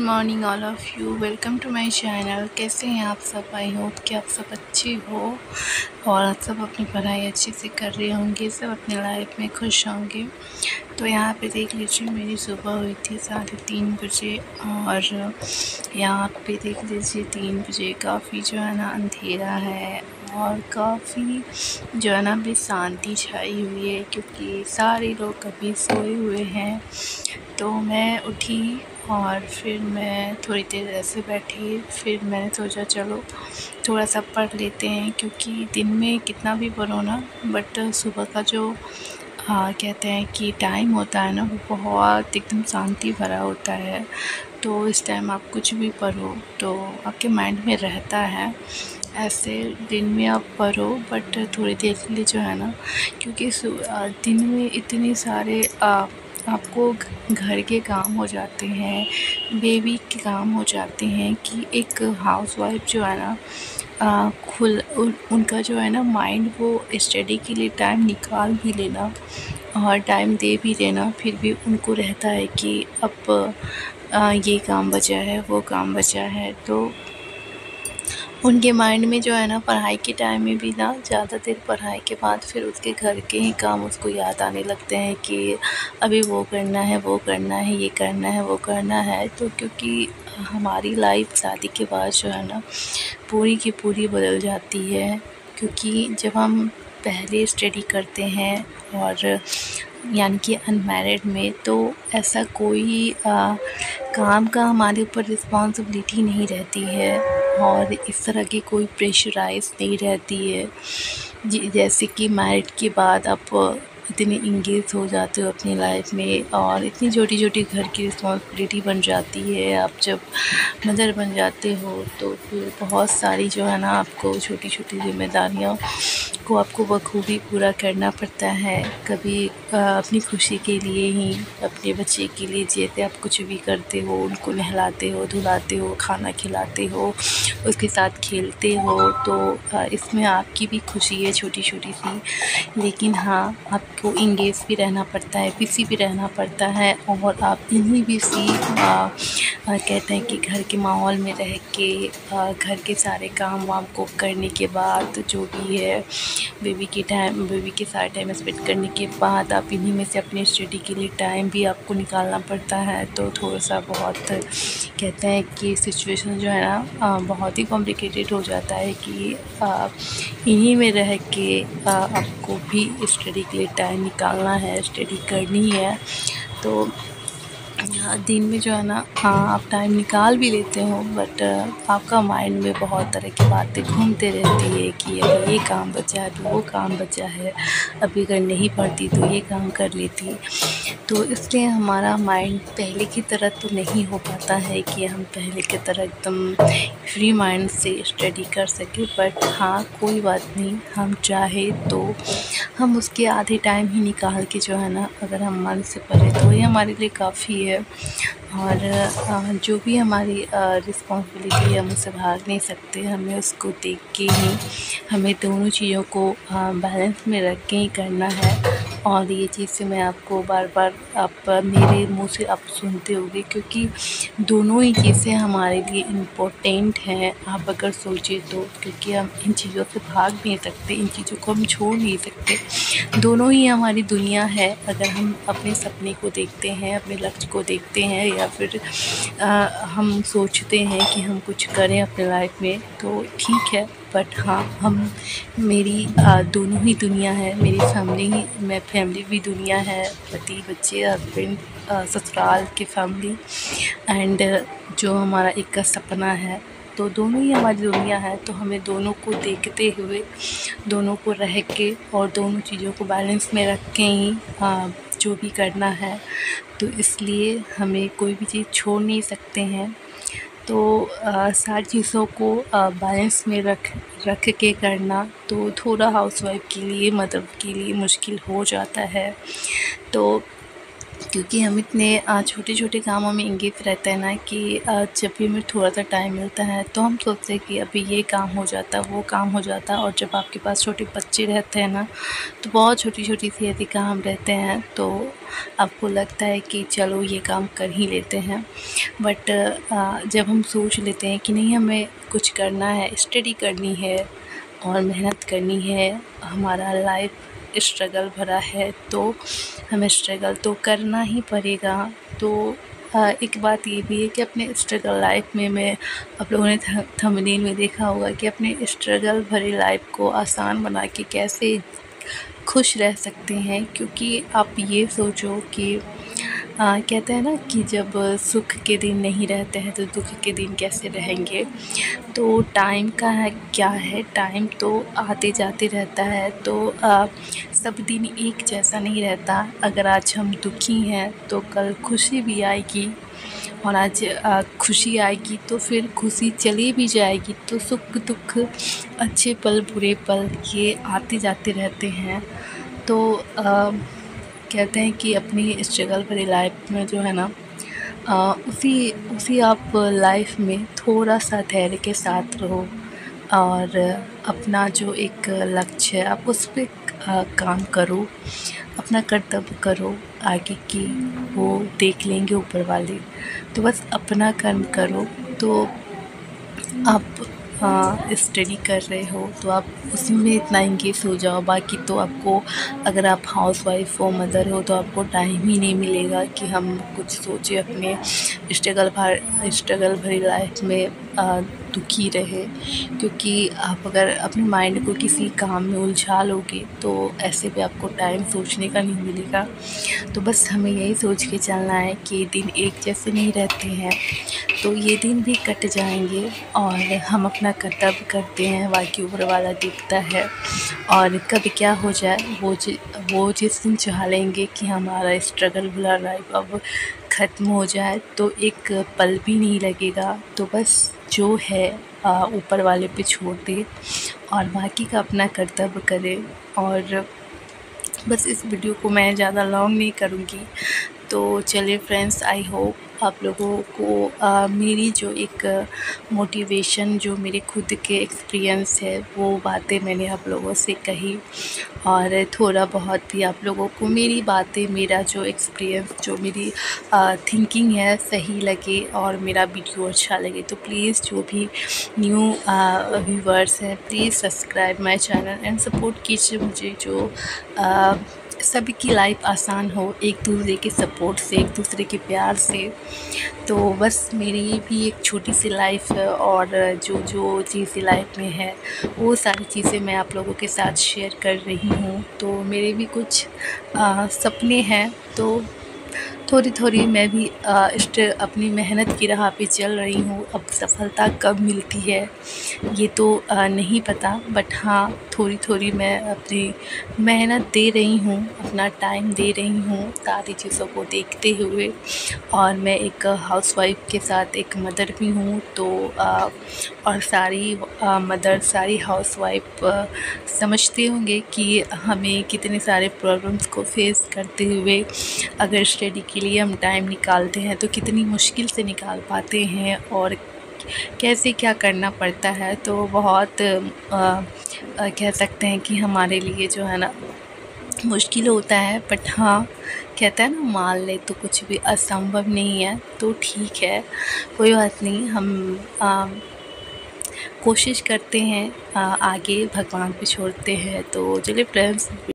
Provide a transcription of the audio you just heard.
Morning all of you, welcome to my channel. कैसे हैं आप सब? आई होप कि आप सब अच्छे हो और आप सब अपनी पढ़ाई अच्छे से कर रहे होंगे, सब अपनी लाइफ में खुश होंगे। तो यहाँ पे देख लीजिए, मेरी सुबह हुई थी 3:30 बजे और यहाँ पे देख लीजिए 3 बजे काफ़ी जो है ना अंधेरा है और काफ़ी जो है ना भी शांति छाई हुई है, क्योंकि सारे लोग अभी सोए हुए हैं। तो मैं उठी और फिर मैं थोड़ी देर ऐसे बैठी, फिर मैंने सोचा चलो थोड़ा सा पढ़ लेते हैं, क्योंकि दिन में कितना भी पढ़ो ना, बट सुबह का जो कहते हैं कि टाइम होता है ना, वो बहुत एकदम शांति भरा होता है। तो इस टाइम आप कुछ भी पढ़ो तो आपके माइंड में रहता है। ऐसे दिन में आप पढ़ो बट थोड़ी देर के लिए जो है ना, क्योंकि दिन में इतने सारे आपको घर के काम हो जाते हैं, बेबी के काम हो जाते हैं, कि एक हाउसवाइफ जो है ना उनका जो है ना माइंड, वो स्टडी के लिए टाइम निकाल भी लेना और टाइम दे भी देना, फिर भी उनको रहता है कि अब ये काम बचा है, वो काम बचा है। तो उनके माइंड में जो है ना, पढ़ाई के टाइम में भी ना, ज़्यादा देर पढ़ाई के बाद फिर उसके घर के ही काम उसको याद आने लगते हैं कि अभी वो करना है, वो करना है, ये करना है, वो करना है। तो क्योंकि हमारी लाइफ शादी के बाद जो है ना पूरी की पूरी बदल जाती है, क्योंकि जब हम पहले स्टडी करते हैं और यानी कि अनमैरिड में, तो ऐसा कोई काम का हमारे ऊपर रिस्पॉन्सिबिलिटी नहीं रहती है और इस तरह की कोई प्रेशराइज़ नहीं रहती है। जैसे कि मैरिड के बाद आप इतने इंगेज हो जाते हो अपनी लाइफ में और इतनी छोटी छोटी घर की रिस्पॉन्सिबिलिटी बन जाती है। आप जब मदर बन जाते हो तो फिर बहुत सारी जो है ना, आपको छोटी छोटी जिम्मेदारियों को आपको बखूबी पूरा करना पड़ता है। कभी अपनी खुशी के लिए ही, अपने बच्चे के लिए जैसे आप कुछ भी करते हो, उनको नहलाते हो, धुलाते हो, खाना खिलाते हो, उसके साथ खेलते हो, तो इसमें आपकी भी खुशी है छोटी छोटी सी। लेकिन हाँ, आपको इंगेज भी रहना पड़ता है, बिज़ी भी रहना पड़ता है और आप इन्हीं बिज़ी कहते हैं कि घर के माहौल में रह के घर के सारे काम वाम को करने के बाद, जो भी है बेबी के साथ टाइम स्पेंड करने के बाद, आप इन्हीं में से अपने स्टडी के लिए टाइम भी आपको निकालना पड़ता है। तो थोड़ा सा बहुत कहते हैं कि सिचुएशन जो है ना बहुत ही कॉम्प्लिकेटेड हो जाता है कि इन्हीं में रह के आपको भी स्टडी के लिए टाइम निकालना है, स्टडी करनी है। तो दिन में जो है ना आप टाइम निकाल भी लेते हो, बट आपका माइंड में बहुत तरह की बातें घूमते रहती है कि अभी ये काम बचा है, अभी वो काम बचा है, अभी अगर नहीं पढ़ती तो ये काम कर लेती। तो इसलिए हमारा माइंड पहले की तरह तो नहीं हो पाता है कि हम पहले की तरह एकदम फ्री माइंड से स्टडी कर सकें। बट हाँ, कोई बात नहीं, हम चाहे तो हम उसके आधे टाइम ही निकाल के जो है ना, अगर हम मन से पढ़ें तो ये हमारे लिए काफ़ी है। और जो भी हमारी रिस्पॉन्सिबिलिटी है, हम उससे भाग नहीं सकते। हमें उसको देख के ही, हमें दोनों चीज़ों को बैलेंस में रख के ही करना है। और ये चीज़ से मैं आपको बार बार आप मेरे मुंह से आप सुनते होंगे, क्योंकि दोनों ही चीज़ें हमारे लिए इम्पोर्टेंट हैं, आप अगर सोचें तो। क्योंकि हम इन चीज़ों से भाग नहीं सकते, इन चीज़ों को हम छोड़ नहीं सकते। दोनों ही हमारी दुनिया है। अगर हम अपने सपने को देखते हैं, अपने लक्ष्य को देखते हैं, या फिर हम सोचते हैं कि हम कुछ करें अपने लाइफ में, तो ठीक है। बट हाँ, मेरी दोनों ही दुनिया है। मेरी फैमिली भी दुनिया है, पति, बच्चे, हस्बैंड, ससुराल की फैमिली, एंड जो हमारा एक का सपना है। तो दोनों ही हमारी दुनिया है। तो हमें दोनों को देखते हुए, दोनों को रह के और दोनों चीज़ों को बैलेंस में रख के ही जो भी करना है, तो इसलिए हमें कोई भी चीज़ छोड़ नहीं सकते हैं। तो सारी चीज़ों को बैलेंस में रख के करना तो थोड़ा हाउसवाइफ के लिए, मदर के लिए मुश्किल हो जाता है। तो क्योंकि हम इतने छोटे छोटे कामों में इंगित रहते हैं ना कि जब भी हमें थोड़ा सा टाइम मिलता है तो हम सोचते हैं कि अभी ये काम हो जाता, वो काम हो जाता। और जब आपके पास छोटे बच्चे रहते हैं ना, तो बहुत छोटी छोटी सी यदि काम रहते हैं तो आपको लगता है कि चलो ये काम कर ही लेते हैं। बट जब हम सोच लेते हैं कि नहीं, हमें कुछ करना है, स्टडी करनी है और मेहनत करनी है, हमारा लाइफ स्ट्रगल भरा है, तो हमें स्ट्रगल तो करना ही पड़ेगा। तो एक बात ये भी है कि अपने स्ट्रगल लाइफ में मैं आप लोगों ने थंबनेल में देखा होगा कि अपने स्ट्रगल भरी लाइफ को आसान बना के कैसे खुश रह सकते हैं। क्योंकि आप ये सोचो कि कहते हैं ना कि जब सुख के दिन नहीं रहते हैं तो दुख के दिन कैसे रहेंगे। तो टाइम का है क्या है, टाइम तो आते जाते रहता है। तो सब दिन एक जैसा नहीं रहता। अगर आज हम दुखी हैं तो कल खुशी भी आएगी, और आज खुशी आएगी तो फिर खुशी चली भी जाएगी। तो सुख दुख, अच्छे पल बुरे पल, ये आते जाते रहते हैं। तो कहते हैं कि अपनी स्ट्रगल भरी लाइफ में जो है ना, उसी उसी आप लाइफ में थोड़ा सा धैर्य के साथ रहो, और अपना जो एक लक्ष्य है आप उस पे काम करो, अपना कर्तव्य करो। आगे की वो देख लेंगे ऊपर वाले, तो बस अपना कर्म करो। तो आप स्टडी कर रहे हो तो आप उसी में इतना एंगेज हो जाओ। बाकी तो आपको, अगर आप हाउसवाइफ हो, मदर हो, तो आपको टाइम ही नहीं मिलेगा कि हम कुछ सोचें अपने स्ट्रगल भरी लाइफ में दुखी रहे। क्योंकि आप अगर अपने माइंड को किसी काम में उलझा लोगे तो ऐसे भी आपको टाइम सोचने का नहीं मिलेगा। तो बस हमें यही सोच के चलना है कि दिन एक जैसे नहीं रहते हैं, तो ये दिन भी कट जाएंगे और हम अपना कर्तव्य करते हैं, बाकी ऊपर वाला देखता है। और कभी क्या हो जाए, वो जिस दिन चाह लेंगे कि हमारा स्ट्रगल भरा लाइफ अब ख़त्म हो जाए, तो एक पल भी नहीं लगेगा। तो बस जो है ऊपर वाले पे छोड़ दे और बाकी का अपना कर्तव्य करे। और बस इस वीडियो को मैं ज़्यादा लॉन्ग नहीं करूँगी। तो चलिए फ्रेंड्स, आई होप आप लोगों को मेरी जो एक मोटिवेशन, जो मेरे खुद के एक्सपीरियंस है, वो बातें मैंने आप लोगों से कही, और थोड़ा बहुत भी आप लोगों को मेरी बातें, मेरा जो एक्सपीरियंस, जो मेरी थिंकिंग है सही लगे और मेरा वीडियो अच्छा लगे, तो प्लीज़ जो भी न्यू व्यूवर्स हैं, please subscribe my channel and support कीजिए मुझे। जो सभी की लाइफ आसान हो, एक दूसरे के सपोर्ट से, एक दूसरे के प्यार से। तो बस मेरी भी एक छोटी सी लाइफ है, और जो चीज़ें लाइफ में है वो सारी चीज़ें मैं आप लोगों के साथ शेयर कर रही हूँ। तो मेरे भी कुछ सपने हैं, तो थोड़ी थोड़ी मैं भी अपनी मेहनत की राह पे चल रही हूँ। अब सफलता कब मिलती है ये तो नहीं पता, बट हाँ, थोड़ी थोड़ी मैं अपनी मेहनत दे रही हूँ, अपना टाइम दे रही हूँ सारी चीज़ों को देखते हुए। और मैं एक हाउसवाइफ के साथ एक मदर भी हूँ। तो और सारी मदर, सारी हाउसवाइफ समझते होंगे कि हमें कितने सारे प्रॉब्लम्स को फेस करते हुए अगर स्टडी के लिए हम टाइम निकालते हैं तो कितनी मुश्किल से निकाल पाते हैं, और कैसे क्या करना पड़ता है। तो बहुत कह सकते हैं कि हमारे लिए जो है ना मुश्किल होता है, बट हाँ, कहता है ना, मान ले तो कुछ भी असंभव नहीं है। तो ठीक है, कोई बात नहीं, हम कोशिश करते हैं, आगे भगवान पे छोड़ते हैं। तो चलिए फ्रेंड्स,